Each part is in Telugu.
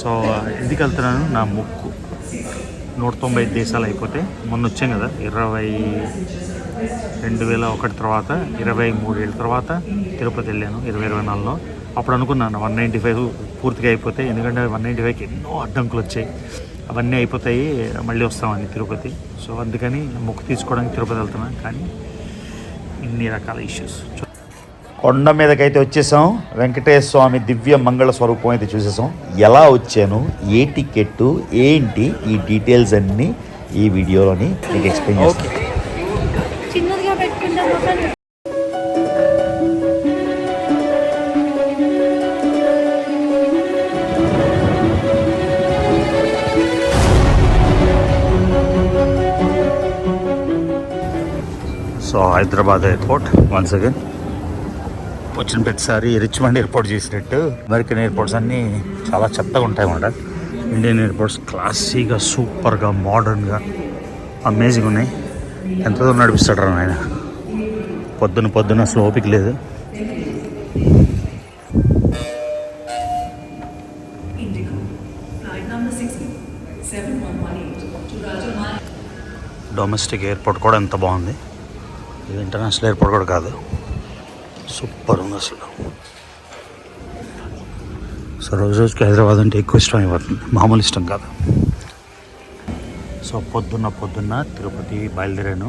సో ఎందుకు వెళ్తున్నాను, నా మొక్కు 195 దేశాలు అయిపోతే మొన్న వచ్చాం కదా 2001 తర్వాత 23 ఏళ్ళ తర్వాత తిరుపతి వెళ్ళాను 2024లో. అప్పుడు అనుకున్నాను 195 పూర్తిగా అయిపోతే, ఎందుకంటే 195కి ఎన్నో అడ్డంకులు వచ్చాయి, అవన్నీ అయిపోతాయి మళ్ళీ వస్తామని తిరుపతి. సో అందుకని మొక్కు తీసుకోవడానికి తిరుపతి వెళ్తున్నాను. కానీ ఇన్ని రకాల ఇష్యూస్. కొండ మీదకైతే వచ్చేసాం. వెంకటేశ్వర స్వామి దివ్య మంగళ స్వరూపం అయితే చూసేసాం. ఎలా వచ్చాను, ఏ టికెట్టు ఏంటి, ఈ డీటెయిల్స్ అన్నీ ఈ వీడియోలోని మీకు ఎక్స్ప్లెయిన్ చేస్తాను. So Hyderabad airport once again. వచ్చిన ప్రతిసారి రిచ్మండ్ ఎయిర్పోర్ట్ చేసినట్టు అమెరికన్ ఎయిర్పోర్ట్స్ అన్నీ చాలా చెత్తగా ఉంటాయి అన్నమాట. ఇండియన్ ఎయిర్పోర్ట్స్ క్లాసీగా, సూపర్గా, మోడర్న్గా, అమేజింగ్ ఉన్నాయి. ఎంత దూరం నడిపిస్తాడు రా ఆయన. పొద్దున అసలు ఓపిక లేదు. డొమెస్టిక్ ఎయిర్పోర్ట్ కూడా ఎంత బాగుంది. ఇది ఇంటర్నేషనల్ ఎయిర్పోర్ట్ కూడా కాదు, సూపర్ ఉంది అసలు. సో రోజుకి హైదరాబాద్ అంటే ఎక్కువ ఇష్టం అయిపోతుంది, మామూలు ఇష్టం కాదు. సో పొద్దున్న తిరుపతి బయలుదేరాను.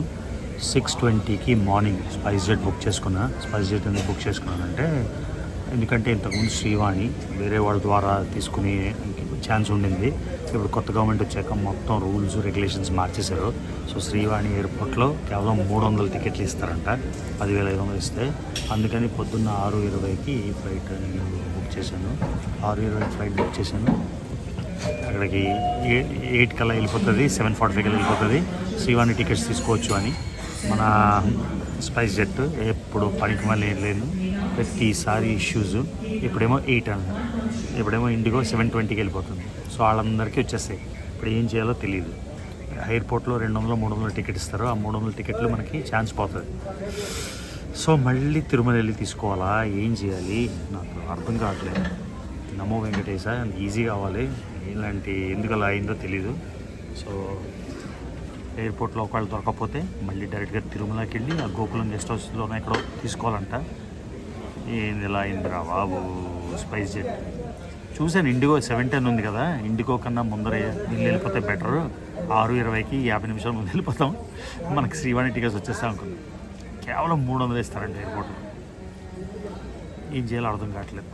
6:20కి మార్నింగ్ స్పైస్ జెట్ బుక్ చేసుకున్నా. స్పైస్ జెట్ ఎందుకు బుక్ చేసుకున్నానంటే, ఎందుకంటే ఇంతకుముందు శ్రీవాణి వేరే వాళ్ళ ద్వారా తీసుకునే ఛాన్స్ ఉండింది. ఇప్పుడు కొత్త గవర్నమెంట్ వచ్చాక మొత్తం రూల్స్ రెగ్యులేషన్స్ మార్చేశారు. సో శ్రీవాణి ఎయిర్పోర్ట్లో కేవలం 300 టికెట్లు ఇస్తారంట, 10,500 ఇస్తే. అందుకని పొద్దున్న 6:20కి ఫ్లైట్ బుక్ చేశాను. 6:20 ఫ్లైట్ బుక్ చేశాను. అక్కడికి 8 కల్లా వెళ్ళిపోతుంది, 7:45 కల్లా వెళ్ళిపోతుంది. శ్రీవాణి టికెట్స్ తీసుకోవచ్చు అని. మన స్పైస్ జెట్ ఎప్పుడు పనికి మళ్ళీ లేను, ప్రతిసారి ఇష్యూస్. ఇప్పుడేమో 8 అన్నారు, ఇప్పుడేమో ఇండిగో 7:20కి వెళ్ళిపోతుంది. సో వాళ్ళందరికీ వచ్చేస్తాయి. ఇప్పుడు ఏం చేయాలో తెలియదు. ఎయిర్పోర్ట్లో 200-300 టికెట్ ఇస్తారు. ఆ 300 టికెట్లు మనకి ఛాన్స్ పోతుంది. సో మళ్ళీ తిరుమల వెళ్ళి తీసుకోవాలా, ఏం చేయాలి నాకు అర్థం కావట్లేదు. నమో వెంకటేశ, ఈజీ కావాలి. ఇలాంటి ఎందుకు అలా అయిందో తెలీదు. సో ఎయిర్పోర్ట్లో ఒకవేళ దొరకకపోతే మళ్ళీ డైరెక్ట్గా తిరుమలకి వెళ్ళి ఆ గోకులం గెస్ట్ హౌస్లోనే ఎక్కడో తీసుకోవాలంట. ఏంది ఇలా అయిందిరా బాబు. స్పైస్ జెట్ చూశాను, ఇండిగో 7:10 ఉంది కదా, ఇండిగో కన్నా ముందర ఇల్లు వెళ్ళిపోతే బెటరు. 6:20కి 50 నిమిషాల ముందు వెళ్ళిపోతాం, మనకి శ్రీవాణి టికెట్స్ వచ్చేస్తాం అనుకున్నాం. కేవలం 300 ఇస్తారంట ఎయిర్పోర్ట్లో. ఏం చేయాలో అర్థం కావట్లేదు.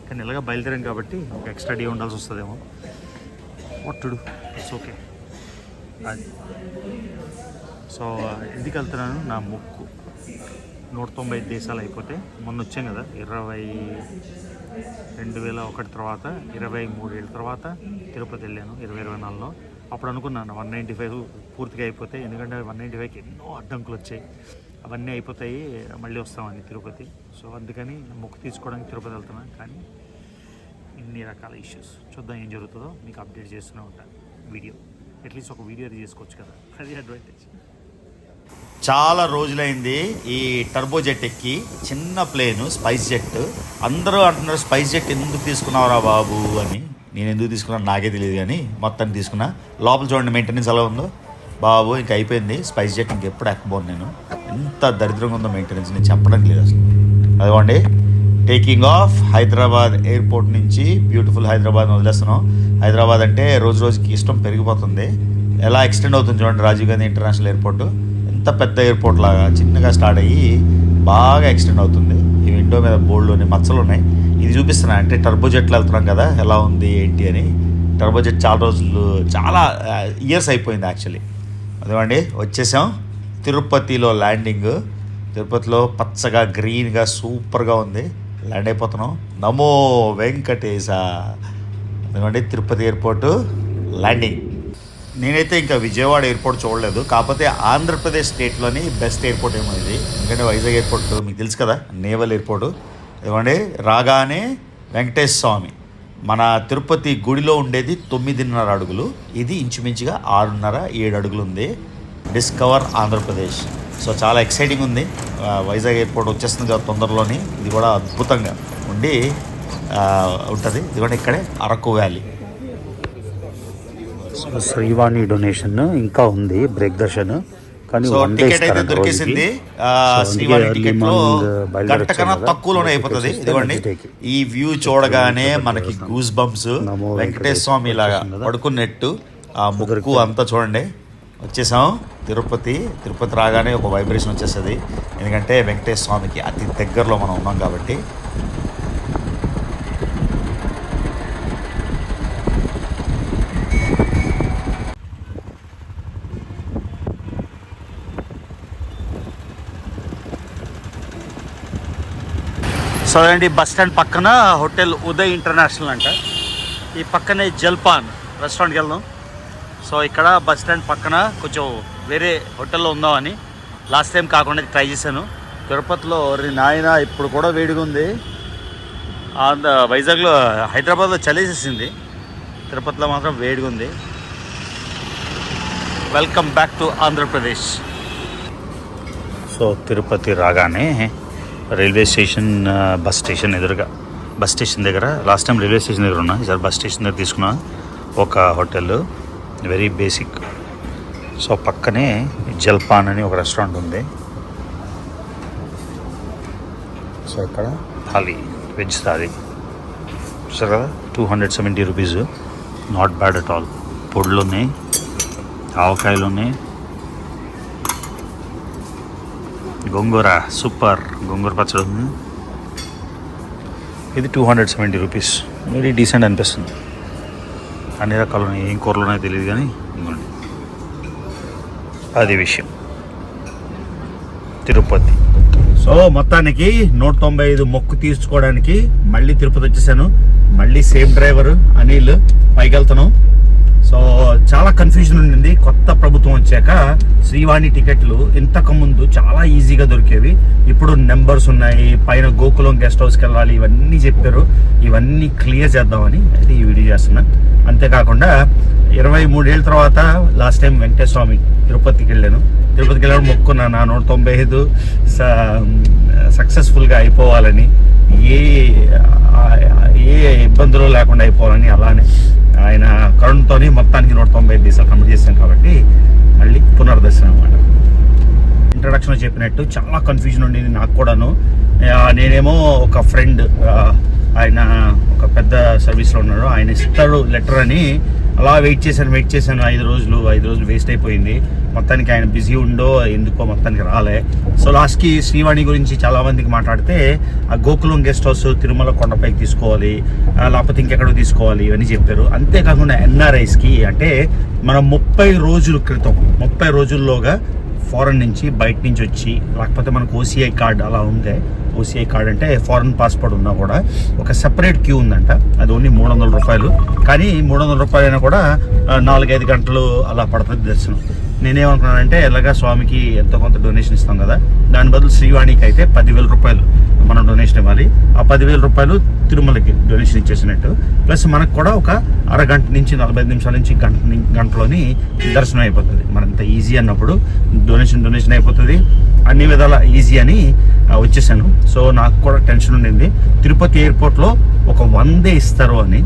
కానీ ఇలాగా బయలుదేరాం కాబట్టి ఒక ఎక్స్ట్రా డే ఉండాల్సి వస్తుందేమో. ఒట్టుడు ఇట్స్ ఓకే. అది సో ఎందుకు వెళ్తున్నాను, నా మొక్కు 195 దేశాలు అయిపోతే మొన్న వచ్చాం కదా 2001 తర్వాత 23 ఏళ్ళ తర్వాత తిరుపతి వెళ్ళాను 2024లో. అప్పుడు అనుకున్నాను 195 పూర్తిగా అయిపోతే, ఎందుకంటే 195కి ఎన్నో అడ్డంకులు వచ్చాయి, అవన్నీ అయిపోతాయి మళ్ళీ వస్తామని తిరుపతి. సో అందుకని మొక్కు తీసుకోవడానికి తిరుపతి వెళ్తున్నాను. కానీ ఇన్ని రకాల ఇష్యూస్. చూద్దాం ఏం జరుగుతుందో, మీకు అప్డేట్ చేస్తూనే ఉంటాను. వీడియో అట్లీస్ట్ ఒక వీడియో చేసుకోవచ్చు కదా, అది అడ్వాంటేజ్. చాలా రోజులైంది ఈ టర్బో జెట్ ఎక్కి. చిన్న ప్లేను స్పైస్ జెట్. అందరూ అంటున్నారు స్పైస్ జెట్ ఎందుకు తీసుకున్నావురా బాబు అని. నేను ఎందుకు తీసుకున్నాను నాకే తెలియదు, కానీ మొత్తాన్ని తీసుకున్నా. లోపల చూడండి మెయింటెనెన్స్ ఎలా ఉందో బాబు. ఇంక అయిపోయింది స్పైస్ జెట్, ఇంకెప్పుడు ఎక్కబోను నేను. ఎంత దరిద్రంగా ఉందో మెయింటెనెన్స్, నేను చెప్పడానికి లేదు అసలు. అదిగోండి టేకింగ్ ఆఫ్ హైదరాబాద్ ఎయిర్పోర్ట్ నుంచి. బ్యూటిఫుల్ హైదరాబాద్ని వదిలేస్తున్నాం. హైదరాబాద్ అంటే రోజు రోజుకి ఇష్టం పెరిగిపోతుంది. ఎలా ఎక్స్టెండ్ అవుతుంది చూడండి. రాజీవ్ గాంధీ ఇంటర్నేషనల్ ఎయిర్పోర్ట్ ఎంత పెద్ద ఎయిర్పోర్ట్ లాగా చిన్నగా స్టార్ట్ అయ్యి బాగా ఎక్స్టెండ్ అవుతుంది. ఈ విండో మీద బోర్డులోని మచ్చలు ఉన్నాయి. ఇది చూపిస్తున్నా అంటే టర్బో జెట్లో వెళ్తున్నాం కదా, ఎలా ఉంది ఏంటి అని. టర్బో జెట్ చాలా ఇయర్స్ అయిపోయింది యాక్చువల్లీ. అదేమండి వచ్చేసాం. తిరుపతిలో ల్యాండింగ్. తిరుపతిలో పచ్చగా గ్రీన్గా సూపర్గా ఉంది. ల్యాండ్ అయిపోతున్నాం. నమో వెంకటేశ. అదేమండి తిరుపతి ఎయిర్పోర్టు ల్యాండింగ్. నేనైతే ఇంకా విజయవాడ ఎయిర్పోర్ట్ చూడలేదు, కాకపోతే ఆంధ్రప్రదేశ్ స్టేట్లోని బెస్ట్ ఎయిర్పోర్ట్ ఏమో ఇది. ఎందుకంటే వైజాగ్ ఎయిర్పోర్ట్ మీకు తెలుసు కదా, నేవల్ ఎయిర్పోర్టు. ఏమండి రాగానే వెంకటేశ్వర స్వామి. మన తిరుపతి గుడిలో ఉండేది 9.5 అడుగులు, ఇది ఇంచుమించుగా 6.5-7 అడుగులు ఉంది. డిస్కవర్ ఆంధ్రప్రదేశ్. సో చాలా ఎక్సైటింగ్ ఉంది. వైజాగ్ ఎయిర్పోర్ట్ వచ్చేస్తుంది కదా తొందరలోని. ఇది కూడా అద్భుతంగా ఉండి ఉంటుంది. ఇదిగోండి ఇక్కడే అరకు వ్యాలీ. శ్రీవాణి డొనేషన్ ఇంకా ఉంది, బ్రేక్ దర్శన్. కానీ టికెట్ అయితే దొరికేసింది. శ్రీవాణి టికెట్ లో గంట కన్నా తక్కువలోనే అయిపోతుంది. ఇదిగోండి ఈ వ్యూ చూడగానే మనకి గూస్ బంప్స్. వెంకటేశ్వర స్వామి ఇలాగా పడుకున్నట్టు ఆ ముగ్గు అంతా చూడండి. వచ్చేసాం తిరుపతి. తిరుపతి రాగానే ఒక వైబ్రేషన్ వచ్చేస్తుంది, ఎందుకంటే వెంకటేశ్వర స్వామికి అతి దగ్గరలో మనం ఉన్నాం కాబట్టి. సో అండి, బస్ స్టాండ్ పక్కన హోటల్ ఉదయ్ ఇంటర్నేషనల్ అంట. ఈ పక్కనే జల్పాన్ రెస్టారెంట్కి వెళ్దాం. సో ఇక్కడ బస్ స్టాండ్ పక్కన కొంచెం వేరే హోటల్లో ఉందామని లాస్ట్ టైం కాకుండా ట్రై చేశాను. తిరుపతిలో నాయన ఇప్పుడు కూడా వేడిగా ఉంది. వైజాగ్లో హైదరాబాద్లో చలేసేసింది, తిరుపతిలో మాత్రం వేడిగా ఉంది. Welcome back to Andhra Pradesh. So Tirupati రాగానే రైల్వే స్టేషన్, బస్ స్టేషన్ ఎదురుగా, బస్ స్టేషన్ దగ్గర లాస్ట్ టైం రైల్వే స్టేషన్ దగ్గర ఉన్నా, ఈసారి బస్ స్టేషన్ దగ్గర తీసుకున్నా ఒక హోటల్, వెరీ బేసిక్. సో పక్కనే జల్పాన్ అని ఒక రెస్టారెంట్ ఉంది. సో ఇక్కడ థాలీ, వెజ్ థాలీ చూసారు కదా, 270 rupees. Not bad at all. పొడులు ఉన్నాయి, ఆవకాయలు ఉన్నాయి, గోంగూర సూపర్, గోంగూర పచ్చడి ఉంది. ఇది 270 రూపీస్. వెరీ డీసెంట్ అనిపిస్తుంది. అన్ని రకాలు ఉన్నాయి, ఏం కూరలు ఉన్నాయో తెలియదు కానీ ఇవ్వండి. అది విషయం తిరుపతి. సో మొత్తానికి 195 మొక్కు తీర్చుకోవడానికి మళ్ళీ తిరుపతి వచ్చేసాను. మళ్ళీ సేమ్ డ్రైవర్ అనిల్, పైకి వెళ్తున్నాం. సో చాలా కన్ఫ్యూజన్ ఉండింది. కొత్త ప్రభుత్వం వచ్చాక శ్రీవాణి టికెట్లు ఇంతకుముందు చాలా ఈజీగా దొరికేవి. ఇప్పుడు నెంబర్స్ ఉన్నాయి, పైన గోకులం గెస్ట్ హౌస్కి వెళ్ళాలి, ఇవన్నీ చెప్పారు. ఇవన్నీ క్లియర్ చేద్దామని అయితే ఈ వీడియో చేస్తున్నా. అంతేకాకుండా 23 ఏళ్ళ తర్వాత లాస్ట్ టైం వెంకటేశ్వర స్వామి తిరుపతికి వెళ్ళాను. తిరుపతికి వెళ్ళడం మొక్కున్నా, నా 195 సక్సెస్ఫుల్గా అయిపోవాలని, ఏ ఇబ్బందులు లేకుండా అయిపోవాలని. అలానే ఆయన కరుణతో మొత్తానికి 195 దేశాలు కంప్లీట్ చేశాం కాబట్టి మళ్ళీ పునర్దర్శనం అన్నమాట. ఇంట్రడక్షన్లో చెప్పినట్టు చాలా కన్ఫ్యూజన్ ఉండేది నాకు కూడాను. నేనేమో ఒక ఫ్రెండ్, ఆయన ఒక పెద్ద సర్వీస్లో ఉన్నాడు, ఆయన ఇస్తాడు లెటర్ అని అలా వెయిట్ చేశాను 5 రోజులు వేస్ట్ అయిపోయింది. మొత్తానికి ఆయన బిజీ ఉండో ఎందుకో మొత్తానికి రాలే. సో లాస్ట్కి శ్రీవాణి గురించి చాలామందికి మాట్లాడితే ఆ గోకులం గెస్ట్ హౌస్ తిరుమల కొండపైకి తీసుకోవాలి, లేకపోతే ఇంకెక్కడో తీసుకోవాలి, ఇవన్నీ చెప్పారు. అంతేకాకుండా ఎన్ఆర్ఐస్కి అంటే మనం 30 రోజుల్లోగా ఫారెన్ నుంచి బయట నుంచి వచ్చి, లేకపోతే మనకు ఓసీఐ కార్డ్ అలా ఉంటే, ఓసీఐ కార్డ్ అంటే ఫారెన్ పాస్పోర్ట్ ఉన్నా కూడా ఒక సెపరేట్ క్యూ ఉందంట. అది ఓన్లీ 300 రూపాయలు. కానీ 300 రూపాయలు అయినా కూడా 4-5 గంటలు అలా పడుతుంది దర్శనం. నేనేమనుకున్నానంటే ఎలాగా స్వామికి ఎంతో కొంత డొనేషన్ ఇస్తాం కదా, దాని బదులు శ్రీవాణికి అయితే 10,000 రూపాయలు మనం డొనేషన్ ఇవ్వాలి. ఆ 10,000 రూపాయలు తిరుమలకి డొనేషన్ ఇచ్చేసినట్టు. ప్లస్ మనకు కూడా ఒక అరగంట నుంచి 45 నిమిషాల నుంచి గంటలోని దర్శనం అయిపోతుంది. మనంత ఈజీ అన్నప్పుడు డొనేషన్ అయిపోతుంది, అన్ని విధాల ఈజీ అని వచ్చేసాను. సో నాకు కూడా టెన్షన్ ఉండింది, తిరుపతి ఎయిర్పోర్ట్లో ఒక 100 ఇస్తారు అని.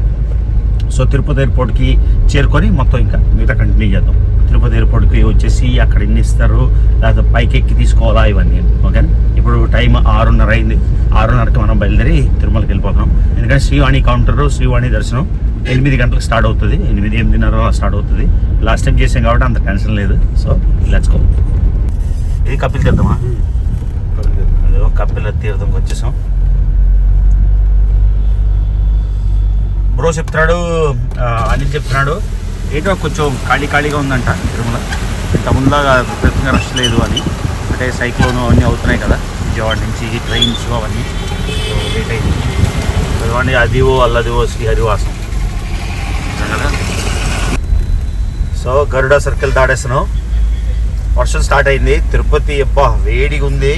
సో తిరుపతి ఎయిర్పోర్ట్కి చేరుకొని మొత్తం ఇంకా మిగతా కంటిన్యూ చేద్దాం. తిరుపతి ఎయిర్పోర్ట్కి వచ్చేసి అక్కడ ఎన్ని ఇస్తారు, లేకపోతే పైకి ఎక్కి తీసుకోవాలా, ఇవన్నీ ఓకే. ఇప్పుడు టైం 6:30 అయింది. 6:30కి మనం బయలుదేరి తిరుమలకి వెళ్ళిపోతున్నాం. ఎందుకంటే శ్రీవాణి కౌంటర్, శ్రీవాణి దర్శనం 8 గంటలకు స్టార్ట్ అవుతుంది, 8-8:30 స్టార్ట్ అవుతుంది. లాస్ట్ టైం చేసాం కాబట్టి అంత టెన్షన్ లేదు. So let's go. ఇది కపిల్ తీర్థమా? అదే కపిల్ తీర్థంకి వచ్చేసాం. బ్రో చెప్తున్నాడు, అనిల్ చెప్తున్నాడు ఏంటో కొంచెం ఖాళీగా ఉందంట తిరుమల. ఇంతకుముందులాగా ప్రత్యేకంగా రష్ లేదు అని. అంటే సైక్లోన్ అవన్నీ అవుతున్నాయి కదా విజయవాడ నుంచి, ట్రైన్స్ అవన్నీ. సో లేట్ అయింది. అదివ్వండి, అదివో అల్లదివో శ్రీహరివాసం కదా. సో గరుడ సర్కిల్ దాటేస్తున్నాం. వర్షం స్టార్ట్ అయింది. తిరుపతి అబ్బా వేడిగా ఉంది,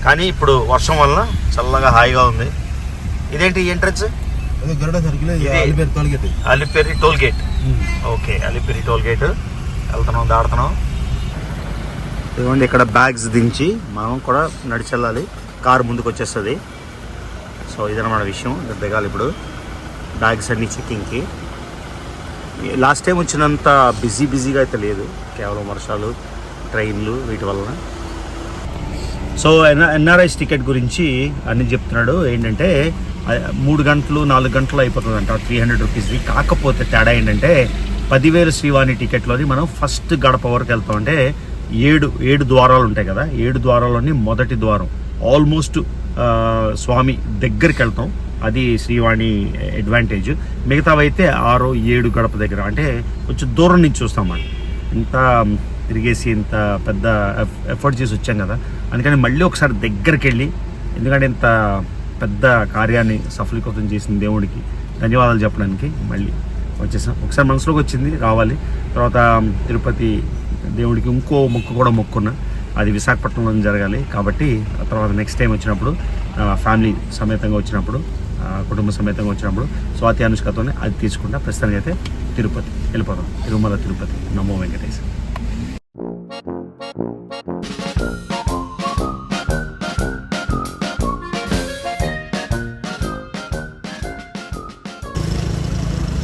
కానీ ఇప్పుడు వర్షం వల్ల చల్లగా హాయిగా ఉంది. ఇదేంటి entrance? Alipiri toll gate. Okay, Alipiri toll gate వెళ్తున్నాం, దాడుతున్నాం. ఇదిగోండి ఇక్కడ బ్యాగ్స్ దించి మనం కూడా నడిచెళ్ళాలి. కారు ముందుకు వచ్చేస్తుంది. సో ఇదన్నమాట విషయం. దిగాలి ఇప్పుడు. బ్యాగ్స్ అన్నీ చెక్కింగ్కి. లాస్ట్ టైం వచ్చినంత బిజీగా అయితే లేదు, కేవలం వర్షాలు, ట్రైన్లు వీటి వలన. సో ఎన్ఆర్ఐస్ టికెట్ గురించి అన్ని చెప్తున్నాడు. ఏంటంటే 3 గంటలు 4 గంటలు అయిపోతుందంట 300 రూపీస్ది. కాకపోతే తేడా ఏంటంటే 10,000 శ్రీవాణి టికెట్లోని మనం ఫస్ట్ గడప వరకు వెళ్తాం. అంటే 7 ద్వారాలు ఉంటాయి కదా, 7 ద్వారాల్లోని మొదటి ద్వారం ఆల్మోస్ట్ స్వామి దగ్గరికి వెళ్తాం. అది శ్రీవాణి అడ్వాంటేజ్. మిగతావైతే 6, 7 గడప దగ్గర, అంటే కొంచెం దూరం నుంచి చూస్తాం మనం. ఇంత తిరిగేసి ఇంత పెద్ద ఎఫర్ట్ చేసి వచ్చాం కదా, అందుకని మళ్ళీ ఒకసారి దగ్గరికి వెళ్ళి, ఎందుకంటే ఇంత పెద్ద కార్యాన్ని సఫలీకృతం చేసిన దేవుడికి ధన్యవాదాలు చెప్పడానికి మళ్ళీ వచ్చేసాం. ఒకసారి మనసులోకి వచ్చింది రావాలి. తర్వాత తిరుపతి దేవుడికి ఇంకో మొక్కు కూడా మొక్కున్నా, అది విశాఖపట్నంలో జరగాలి. కాబట్టి ఆ తర్వాత నెక్స్ట్ టైం వచ్చినప్పుడు ఫ్యామిలీ సమేతంగా వచ్చినప్పుడు, కుటుంబ సమేతంగా వచ్చినప్పుడు స్వాతి అనుష్కతోనే అది తీసుకుంటా. ప్రస్తుతానికి అయితే తిరుపతి వెళ్ళిపోతాం. తిరుమల తిరుపతి. నమో వెంకటేశ్.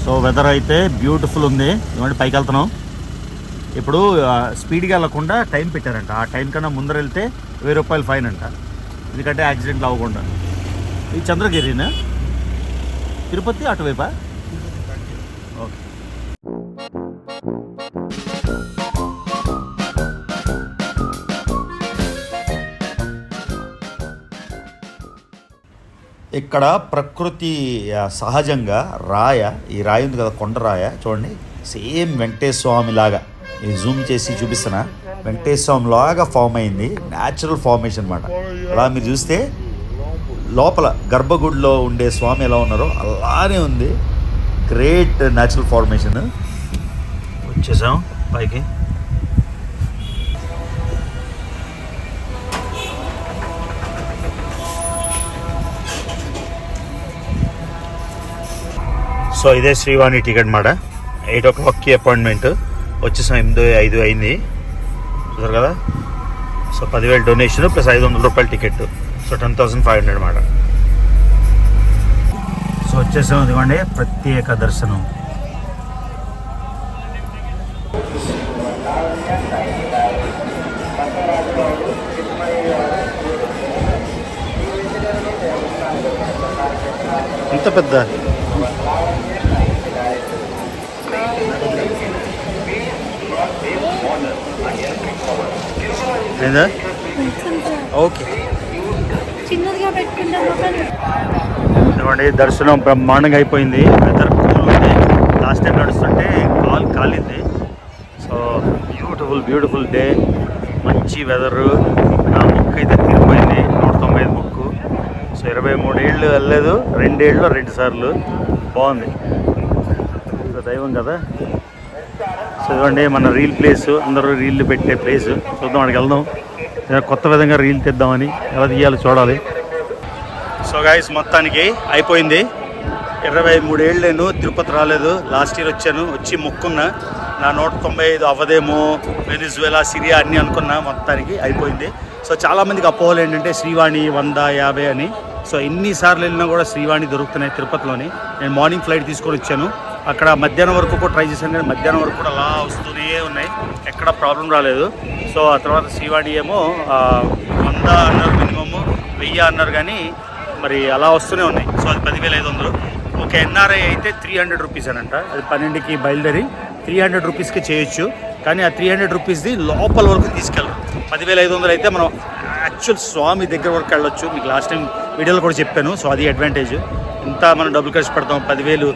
సో వెదర్ అయితే బ్యూటిఫుల్ ఉంది. ఇవ్వండి పైకి వెళ్తున్నాం. ఇప్పుడు స్పీడ్గా వెళ్ళకుండా టైం పెట్టారంట. ఆ టైం కన్నా ముందర వెళ్తే 1000 రూపాయలు ఫైన్ అంట, ఎందుకంటే యాక్సిడెంట్లు అవ్వకుండా. ఇది చంద్రగిరినా తిరుపతి అటువైపా? ఓకే. ఇక్కడ ప్రకృతి సహజంగా ఈ రాయి ఉంది కదా, కొండరాయ చూడండి, సేమ్ వెంకటేశ్వర స్వామి లాగా. ఇది జూమ్ చేసి చూపిస్తున్నా. వెంకటేశ్వర స్వామి లాగా ఫామ్ అయింది, న్యాచురల్ ఫార్మేషన్ అనమాట. అలా మీరు చూస్తే లోపల గర్భగుడిలో ఉండే స్వామి ఎలా ఉన్నారో అలానే ఉంది. Great natural formation. వచ్చేసాం పైకి. సో ఇదే శ్రీవాణి టికెట్ మాట. 8 o'clockకి అపాయింట్మెంట్. వచ్చేసాం 8:05 అయింది, చూసారు కదా. సో 10,000 డొనేషన్ ప్లస్ 500 రూపాయల టికెట్. సో 10,500 అన్నమాట. సో వచ్చేసాం. ఇదిగోండి ప్రత్యేక దర్శనం. ఇంత పెద్ద ఓకే. దర్శనం బ్రహ్మాండంగా అయిపోయింది. వెదర్ కూల్ ఉంది. లాస్ట్ టైం నడుస్తుంటే కాలింది. సో బ్యూటిఫుల్ డే, మంచి వెదరు. నా మొక్కు అయితే తిరిగిపోయింది, 195 మొక్కు. సో 23 ఏళ్ళు వెళ్ళలేదు, 2 ఏళ్ళు 2 సార్లు. బాగుంది. దైవం కదా. సో ఇవ్వండి మన రీల్ ప్లేస్, అందరూ రీళ్ళు పెట్టే ప్లేస్. చూద్దాం, అక్కడికి వెళ్దాం, కొత్త విధంగా రీల్ తెద్దామని. ఎలా తీయాలో చూడాలి. సో గైస్ మొత్తానికి అయిపోయింది. 23 ఏళ్ళు నేను తిరుపతి రాలేదు. లాస్ట్ ఇయర్ వచ్చి మొక్కున్నా. నా 195 అవ్వదేమో, వెనిజువేలా, సిరియా అన్నీ అనుకున్నా. మొత్తానికి అయిపోయింది. సో చాలామందికి అపోహలు ఏంటంటే శ్రీవాణి 100, 50 అని. సో ఎన్నిసార్లు వెళ్ళినా కూడా శ్రీవాణి దొరుకుతున్నాయి తిరుపతిలోని. నేను మార్నింగ్ ఫ్లైట్ తీసుకొని వచ్చాను. అక్కడ మధ్యాహ్నం వరకు కూడా ట్రై చేశాను, కానీ మధ్యాహ్నం వరకు కూడా అలా వస్తూనే ఉన్నాయి, ఎక్కడ ప్రాబ్లం రాలేదు. సో ఆ తర్వాత శ్రీవాణి ఏమో 100 అన్నారు, మినిమమ్ 1000 అన్నారు, కానీ మరి అలా వస్తూనే ఉన్నాయి. సో అది 10,500. ఒక ఎన్ఆర్ఐ అయితే 300 రూపీస్ అనంట. అది 12కి బయలుదేరి 300 రూపీస్కి చేయొచ్చు. కానీ ఆ 300 రూపీస్ది లోపల వరకు తీసుకెళ్ళరు. 10,500 అయితే మనం యాక్చువల్ స్వామి దగ్గర వరకు వెళ్ళొచ్చు. మీకు లాస్ట్ టైం వీడియోలో కూడా చెప్పాను. సో అది అడ్వాంటేజ్. ఇంత మనం డబ్బులు ఖర్చు పెడతాం, 10,000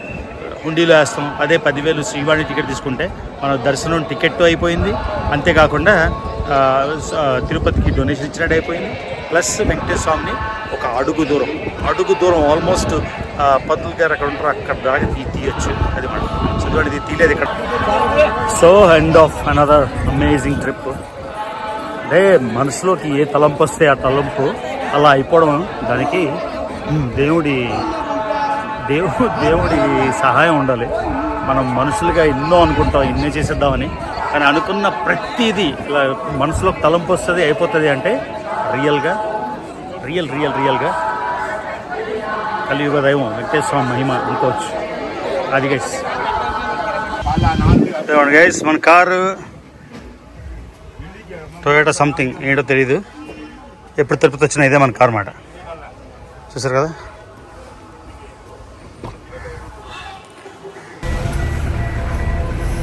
హుండీలో వేస్తాం. అదే 10,000 శ్రీవాణి టికెట్ తీసుకుంటే మన దర్శనం టికెట్ అయిపోయింది. అంతేకాకుండా తిరుపతికి డొనేషన్ ఇచ్చినట్టు అయిపోయింది. ప్లస్ వెంకటేశ్వర స్వామిని ఒక అడుగు దూరం ఆల్మోస్ట్ పంతులు గారు అక్కడ ఉంటారు, అక్కడ దాకా తీయచ్చు. అది మనం చదువు ఇది తీయలేదు ఇక్కడ. So end of another amazing trip. అంటే మనసులోకి ఏ తలంపు వస్తే ఆ తలంపు అలా అయిపోవడం, దానికి దేవుడి సహాయం ఉండాలి. మనం మనుషులుగా ఎన్నో అనుకుంటాం, ఎన్నో చేసేద్దామని, కానీ అనుకున్న ప్రతిదీ ఇలా మనసులోకి తలంపు వస్తుంది, అయిపోతుంది. అంటే రియల్గా కలియుగ దైవం వెంకటేశ్వర స్వామి మహిమ అనుకోవచ్చు. అది గైస్ గైస్ మన కారు టొయోటా సంథింగ్ ఏంటో తెలీదు. ఎప్పుడు తిరుపతి వచ్చినా ఇదే మన కార్ మాట. చూసారు కదా.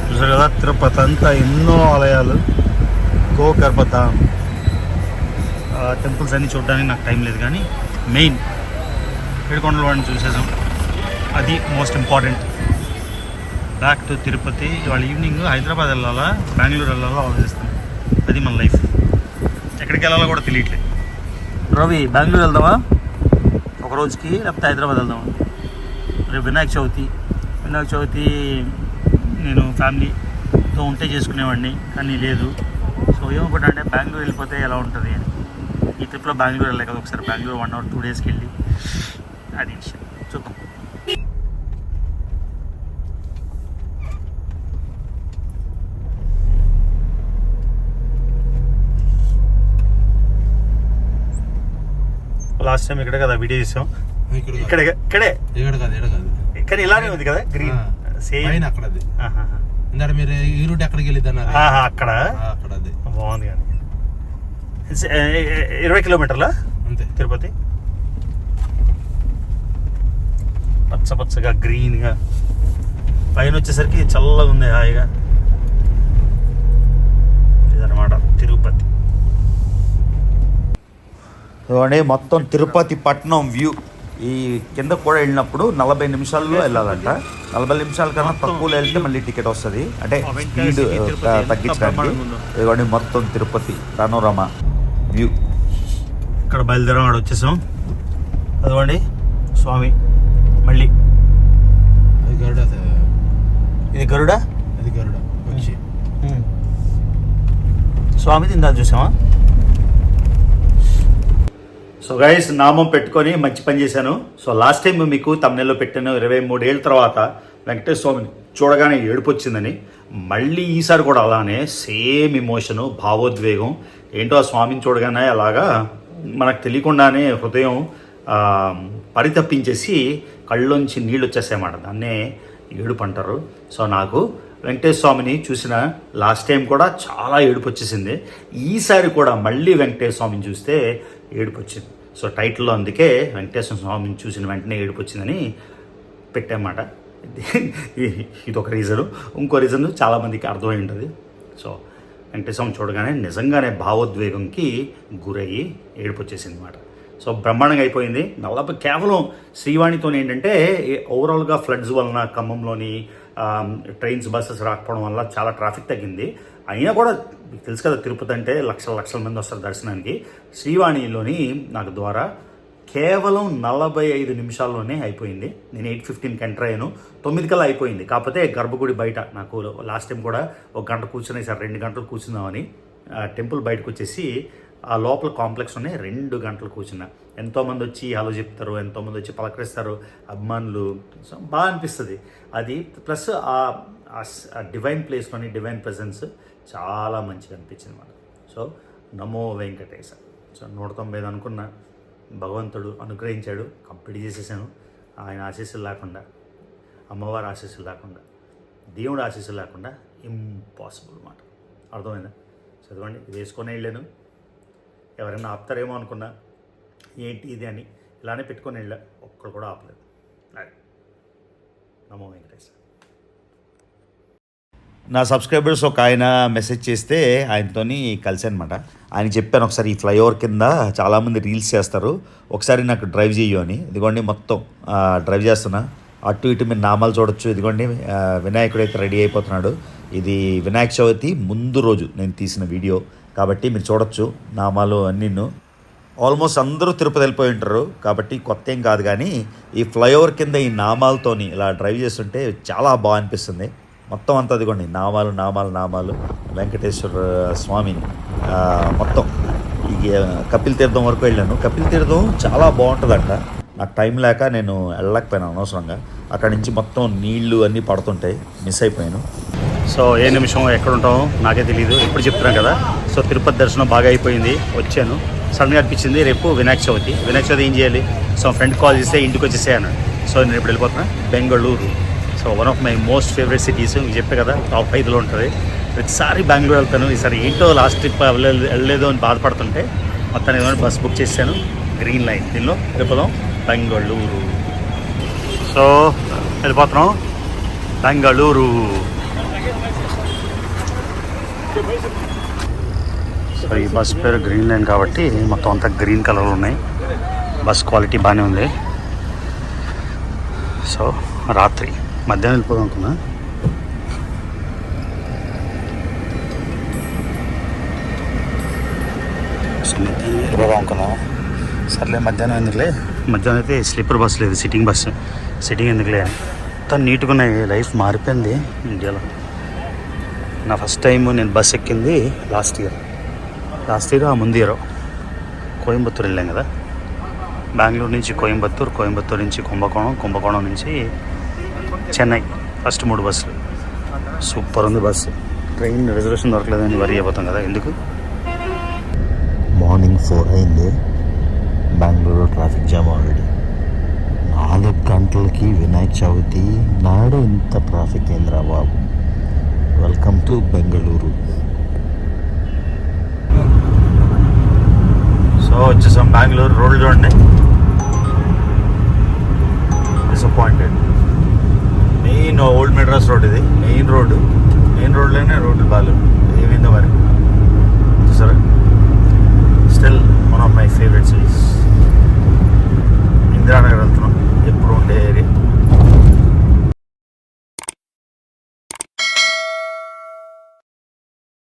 చూసారు కదా తిరుపతి అంతా ఎన్నో ఆలయాలు, గోకర్బధామ్ టెంపుల్స్ అన్నీ చూడడానికి నాకు టైం లేదు, కానీ మెయిన్ ఏడుకొండల వాడిని చూసేసాం. అది most important. Back to Tirupati. ఇవాళ ఈవినింగ్ హైదరాబాద్ వెళ్ళాలా బెంగళూరు వెళ్ళాలా ఆలోచిస్తాం. అది మన లైఫ్. ఎక్కడికి వెళ్ళాలో కూడా తెలియట్లేదు. రవి బెంగళూరు వెళ్దామా ఒక రోజుకి, లేకపోతే హైదరాబాద్ వెళ్దామా? రేపు వినాయక చవితి నేను ఫ్యామిలీతో ఉంటే చేసుకునేవాడిని, కానీ లేదు. సో ఏమనుకుంటా అంటే బెంగళూరు వెళ్ళిపోతే ఎలా ఉంటుంది అని. ఈ ట్రిప్లో బెంగళూరు వెళ్ళాలి కదా, ఒకసారి బెంగళూరు 1 or 2 daysకి వెళ్ళి అది విషయం చూద్దాం. లాస్ట్ టైం ఇక్కడే కదా వీడియో తీసాం. ఇక్కడే కానీ ఇలానే ఉంది కదా గ్రీన్ సేమ్ అక్కడ. మీరు ఈ రూట్ ఎక్కడికి వెళ్ళిద్దన్నారు? అక్కడ బాగుంది. కానీ 20 కిలోమీటర్ల అంతే తిరుపతి. పచ్చగా గ్రీన్గా, పైన వచ్చేసరికి చల్లగా ఉంది హాయిగా. ఇదన్నమాట తిరుపతి. చూడండి మొత్తం తిరుపతి పట్నం వ్యూ. ఈ కింద కూడా వెళ్ళినప్పుడు 40 నిమిషాల్లో వెళ్ళాలంట. 40 నిమిషాల కన్నా తక్కువలో వెళ్తే మళ్ళీ టికెట్ వస్తుంది, అంటే స్పీడ్ తగ్గించడానికి. ఇదిగోండి మొత్తం తిరుపతి పనోరమా వ్యూ. ఇక్కడ బయలుదేరం ఆడ వచ్చేసాం. అదిగోండి స్వామి. మళ్ళీ ఇది గరుడ స్వామి తిందా చూసామా. సో గైస్ నామం పెట్టుకొని మంచి పని చేశాను. సో లాస్ట్ టైం మీకు తమిళలో పెట్టాను 23 ఏళ్ళ తర్వాత వెంకటేశ్వర స్వామిని చూడగానే ఏడుపు వచ్చిందని. మళ్ళీ ఈసారి కూడా అలానే సేమ్ ఇమోషను, భావోద్వేగం. ఏంటో ఆ స్వామిని చూడగానే అలాగా మనకు తెలియకుండానే హృదయం పరితప్పించేసి కళ్ళలోంచి నీళ్ళు వచ్చేసాయన్నమాట. దాన్నే ఏడుపు అంటారు. సో నాకు వెంకటేశ్వర స్వామిని చూసిన లాస్ట్ టైం కూడా చాలా ఏడుపు వచ్చేసింది. ఈసారి కూడా మళ్ళీ వెంకటేశ్వర స్వామిని చూస్తే ఏడుపు వచ్చింది. సో టైటిల్లో అందుకే వెంకటేశ్వర స్వామిని చూసిన వెంటనే ఏడుపు వచ్చిందని పెట్టామాట. ఇది ఒక రీజను. ఇంకో రీజన్ చాలామందికి అర్థమై ఉంటుంది. సో వెంకటేశ్వర స్వామి చూడగానే నిజంగానే భావోద్వేగంకి గురయ్యి ఏడుపు వచ్చేసింది అనమాట. సో బ్రహ్మాండంగా అయిపోయింది. కేవలం శ్రీవాణితో ఏంటంటే ఓవరాల్గా ఫ్లడ్స్ వలన ఖమ్మంలోని ట్రైన్స్ బస్సెస్ రాకపోవడం వల్ల చాలా ట్రాఫిక్ తగ్గింది. అయినా కూడా మీకు తెలుసు కదా తిరుపతి అంటే లక్షల మంది వస్తారు దర్శనానికి. శ్రీవాణిలోని నాకు ద్వారా కేవలం 45 నిమిషాల్లోనే అయిపోయింది. నేను 8:15కి ఎంటర్ అయ్యాను, 9 కల్లా అయిపోయింది. కాకపోతే గర్భగుడి బయట నాకు లాస్ట్ టైం కూడా 1 గంట కూర్చుని సార్ 2 గంటలు కూర్చుందామని టెంపుల్ బయటకు వచ్చేసి ఆ లోపల కాంప్లెక్స్లోనే 2 గంటలు కూర్చున్నా. ఎంతోమంది వచ్చి హలో చెప్తారు, ఎంతోమంది వచ్చి పలకరిస్తారు, అభిమానులు. సో బాగా అనిపిస్తుంది అది. ప్లస్ ఆ డివైన్ ప్లేస్లోని డివైన్ ప్రెజెన్స్ చాలా మంచిగా అనిపించింది అన్నమాట. సో నమో వెంకటేశ. సో 195 అనుకున్న భగవంతుడు అనుగ్రహించాడు, కంప్లీట్ చేసేసాను. ఆయన ఆశీస్సులు లేకుండా, అమ్మవారి ఆశీస్సులు లేకుండా, దేవుడు ఆశీస్సులు లేకుండా ఇంపాసిబుల్ అన్నమాట. అర్థమైందా? చదవండి. ఇది వేసుకొని వెళ్ళాను. ఎవరైనా ఆపుతారేమో అనుకున్నా, ఏంటి ఇది అని ఇలానే పెట్టుకొని వెళ్ళా. ఒక్కడు కూడా ఆపలేదు. నమో వెంకటేశ. నా సబ్స్క్రైబర్స్ ఒక ఆయన మెసేజ్ చేస్తే ఆయనతోని కలిసి అనమాట. ఆయన చెప్పాను ఒకసారి ఈ ఫ్లైఓవర్ కింద చాలామంది రీల్స్ చేస్తారు, ఒకసారి నాకు డ్రైవ్ చేయు అని. ఇదిగోండి మొత్తం డ్రైవ్ చేస్తున్నా. అటు ఇటు మీరు నామాలు చూడొచ్చు. ఇదిగోండి వినాయకుడు అయితే రెడీ అయిపోతున్నాడు. ఇది వినాయక చవితి ముందు రోజు నేను తీసిన వీడియో కాబట్టి మీరు చూడొచ్చు నామాలు అన్నీను. ఆల్మోస్ట్ అందరూ తిరుపతి వెళ్ళిపోయి ఉంటారు కాబట్టి కొత్త ఏం కాదు. కానీ ఈ ఫ్లైఓవర్ కింద ఈ నామాలతోని ఇలా డ్రైవ్ చేస్తుంటే చాలా బాగా అనిపిస్తుంది. మొత్తం అంతా అదిగోండి నామాలు వెంకటేశ్వర స్వామిని మొత్తం. ఈ కపిల్ తీర్థం వరకు వెళ్ళాను. కపిల్ తీర్థం చాలా బాగుంటుందంట. నాకు టైం లేక నేను వెళ్ళలేకపోయాను అనవసరంగా. అక్కడి నుంచి మొత్తం నీళ్లు అన్నీ పడుతుంటాయి, మిస్ అయిపోయాను. సో ఏ నిమిషం ఎక్కడ ఉంటామో నాకే తెలియదు. ఎప్పుడు చెప్తున్నాను కదా. సో తిరుపతి దర్శనం బాగా అయిపోయింది, వచ్చాను. సడన్గా అనిపించింది రేపు వినాయక చవితి ఏం చేయాలి? సో ఫ్రెండ్ కాల్ చేస్తే ఇంటికి వచ్చేసే అన్నాడు. సో నేను ఇప్పుడు వెళ్ళిపోతున్నా Bengaluru. So one of my most favourite cities, మీకు చెప్పే కదా టాప్ 5లో ఉంటుంది. ప్రతిసారి బెంగళూరు వెళ్తాను. ఈసారి ఏంటో లాస్ట్ ట్రిప్ వెళ్ళలేదు అని బాధపడుతుంటే మొత్తాన్ని ఏమైనా బస్ బుక్ చేశాను, గ్రీన్ లైన్. దీనిలో వెళ్ళిపోదాం బెంగళూరు. సో వెళ్ళిపోతున్నాం బెంగళూరు. సో ఈ బస్ పేరు గ్రీన్ లైన్ కాబట్టి మొత్తం అంతా గ్రీన్ కలర్లో ఉన్నాయి. బస్ క్వాలిటీ బాగానే ఉంది. సో రాత్రి మధ్యాహ్నం వెళ్ళిపోదాం అనుకున్నా. సో మధ్యాహ్నం వెళ్ళిపోదాం అనుకున్నా. సర్లే మధ్యాహ్నం ఎందుకులే, మధ్యాహ్నం అయితే స్లీపర్ బస్ లేదు, సిట్టింగ్ బస్సు. సిట్టింగ్ ఎందుకులే అని మొత్తం నీట్గా ఉన్నాయి. లైఫ్ మారిపోయింది ఇండియాలో. నా ఫస్ట్ టైం నేను బస్ ఎక్కింది లాస్ట్ ఇయర్ ఆ ముందు ఇయర్ కోయంబత్తూరు వెళ్ళాం కదా. బెంగళూరు నుంచి కోయంబత్తూరు నుంచి కుంభకోణం నుంచి చెన్నై. ఫస్ట్ 3 బస్సులు. సూపర్ ఉంది బస్సు. ట్రైన్ రిజర్వేషన్ దొరకలేదని వరి అయిపోతాం కదా, ఎందుకు. మార్నింగ్ 4 అయింది. Bengaluru traffic jam already. 4 గంటలకి వినాయక చవితి నాడు ఇంత ట్రాఫిక్ ఏంద్రా బాబు. Welcome to Bengaluru. సో వచ్చేసాం బెంగళూరు. రోడ్లు చూడండి, disappointed. Main Old Madras Road ఇది, మెయిన్ రోడ్లోనే రోడ్లు బాగాలేవు. ఏమైందో మరి చూసారా.